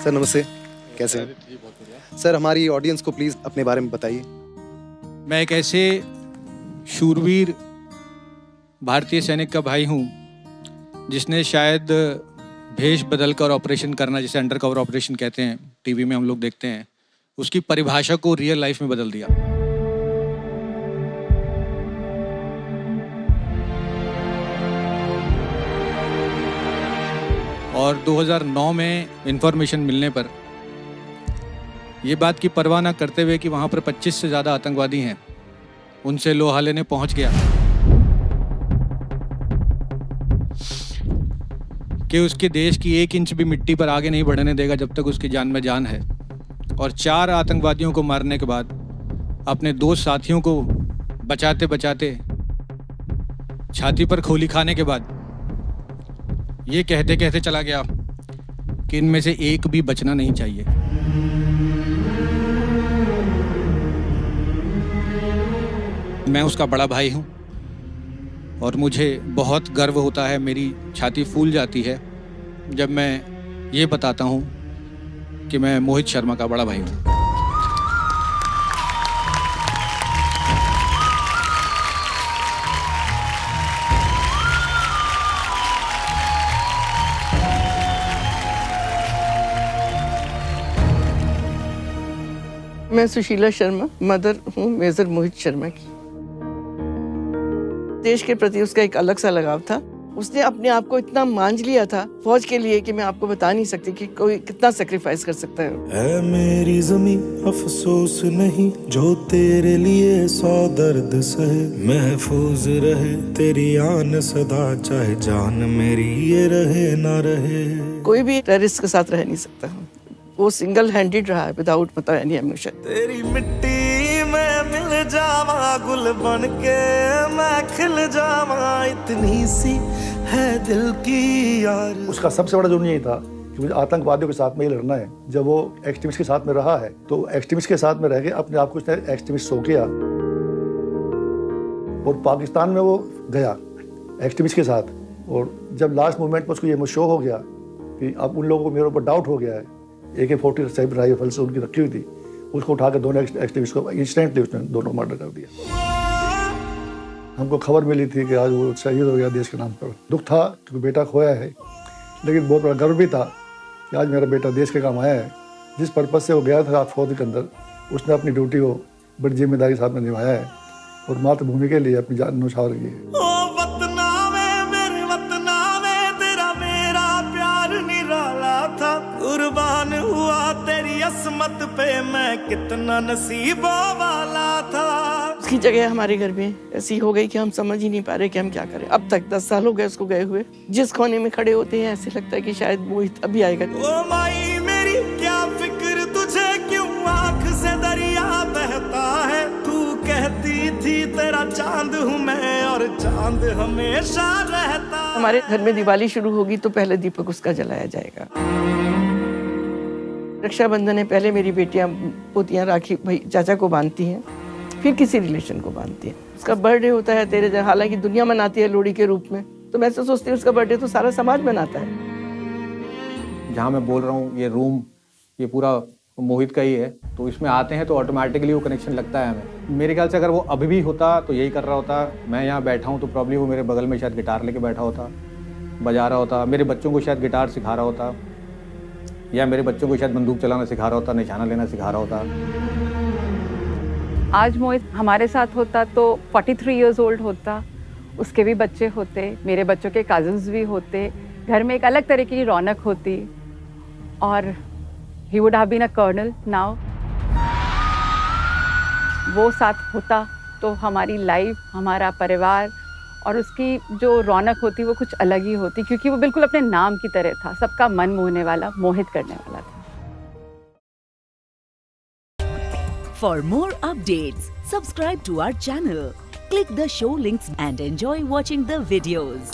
Sir नमस्ते, कैसे हैं? सर हमारी ऑडियंस को प्लीज़ अपने बारे में बताइए। मैं एक ऐसे शूरवीर भारतीय सैनिक का भाई हूँ जिसने शायद भेष बदल कर ऑपरेशन करना, जिसे अंडर कवर ऑपरेशन कहते हैं, टीवी में हम लोग देखते हैं, उसकी परिभाषा को रियल लाइफ में बदल दिया। और 2009 में इंफॉर्मेशन मिलने पर ये बात की परवाह न करते हुए कि वहाँ पर 25 से ज़्यादा आतंकवादी हैं, उनसे लोहाले ने पहुँच गया कि उसके देश की 1 इंच भी मिट्टी पर आगे नहीं बढ़ने देगा जब तक उसकी जान में जान है। और 4 आतंकवादियों को मारने के बाद अपने 2 साथियों को बचाते बचाते छाती पर खोली खाने के बाद ये कहते कहते चला गया कि इनमें से एक भी बचना नहीं चाहिए। मैं उसका बड़ा भाई हूँ और मुझे बहुत गर्व होता है, मेरी छाती फूल जाती है जब मैं ये बताता हूँ कि मैं मोहित शर्मा का बड़ा भाई हूँ। मैं सुशीला शर्मा मदर हूँ मेजर मोहित शर्मा की। देश के प्रति उसका एक अलग सा लगाव था। उसने अपने आप को इतना मांझ लिया था फौज के लिए कि मैं आपको बता नहीं सकती कि कोई कितना सेक्रीफाइस कर सकता है। ऐ मेरी ज़मीं अफसोस नहीं जो तेरे लिए 100 दर्द सहे, महफूज रहे तेरी आन सदा चाहे जान मेरी ये रहे ना रहे। कोई भी टेररिस्ट के साथ रह नहीं सकता, वो सिंगल हैंडेड रहा है विदाउट मतलब एनी एम्यूशन। तेरी मिट्टी में मिल जावा गुल बन के मैं खिल जावा, इतनी सी है दिल की यार। उसका सबसे बड़ा जुर्म यही था कि मुझे आतंकवादियों के साथ में ही लड़ना है। जब वो एक्सट्रीमिस्ट के साथ में रहा है तो एक्सट्रीमिस्ट के साथ में रह के अपने आप को उसने एक्सट्रीमिस्ट शो किया और पाकिस्तान में वो गया एक्सट्रीमिस्ट के साथ। और जब लास्ट मोमेंट में उसको ये शो हो गया कि अब उन लोगों को मेरे ऊपर डाउट हो गया है, AK-47 राइफल से उनकी रखी हुई थी, उसको उठा के दोनों एक्सट्रीमिस्ट को इंस्टेंटली उसने दोनों मर्डर कर दिया। हमको खबर मिली थी कि आज वो शहीद हो गया देश के नाम पर। दुख था क्योंकि बेटा खोया है, लेकिन बहुत बड़ा गर्व भी था कि आज मेरा बेटा देश के काम आया है। जिस पर्पज़ से वो गया था फौज के अंदर, उसने अपनी ड्यूटी को बड़ी जिम्मेदारी के साथ में निभाया है और मातृभूमि के लिए अपनी जान न्यौछावर की है। कुर्बान हुआ तेरी असमत पे मैं कितना नसीबों वाला था। उसकी जगह हमारे घर में ऐसी हो गई कि हम समझ ही नहीं पा रहे कि हम क्या करें। अब तक 10 साल हो गए उसको गए हुए। जिस कोने में खड़े होते हैं ऐसे लगता है कि शायद मोहित अभी आएगा। ओ माई मेरी क्या फिक्र तुझे, क्यों आँख से दरिया बहता है। तू कहती थी तेरा चांद हूँ मैं और चांद हमेशा रहता। हमारे घर में दिवाली शुरू होगी तो पहले दीपक उसका जलाया जाएगा। रक्षाबंधन है, पहले मेरी बेटियां पोतियां राखी भाई चाचा को बांधती हैं, फिर किसी रिलेशन को बांधती हैं। उसका बर्थडे होता है तेरे जहाँ, हालांकि दुनिया मनाती है लोहड़ी के रूप में, तो मैं तो सोचती हूँ उसका बर्थडे तो सारा समाज मनाता है। जहाँ मैं बोल रहा हूँ ये रूम ये पूरा मोहित का ही है, तो इसमें आते हैं तो ऑटोमेटिकली वो कनेक्शन लगता है हमें। मेरे ख्याल से अगर वो अभी भी होता तो यही कर रहा होता। मैं यहाँ बैठा हूँ तो प्रॉब्ली वो मेरे बगल में शायद गिटार लेके बैठा होता, बजा रहा होता, मेरे बच्चों को शायद गिटार सिखा रहा होता, या मेरे बच्चों को शायद बंदूक चलाना सिखा रहा होता, निशाना लेना सिखा रहा होता। आज मोहित हमारे साथ होता तो 43 इयर्स ओल्ड होता, उसके भी बच्चे होते, मेरे बच्चों के कजिन्स भी होते, घर में एक अलग तरह की रौनक होती और ही would have been a colonel now. वो साथ होता तो हमारी लाइफ, हमारा परिवार और उसकी जो रौनक होती वो कुछ अलग ही होती, क्योंकि वो बिल्कुल अपने नाम की तरह था, सबका मन मोहने वाला, मोहित करने वाला था। For more updates, subscribe to our channel, click the show links and enjoy watching the videos.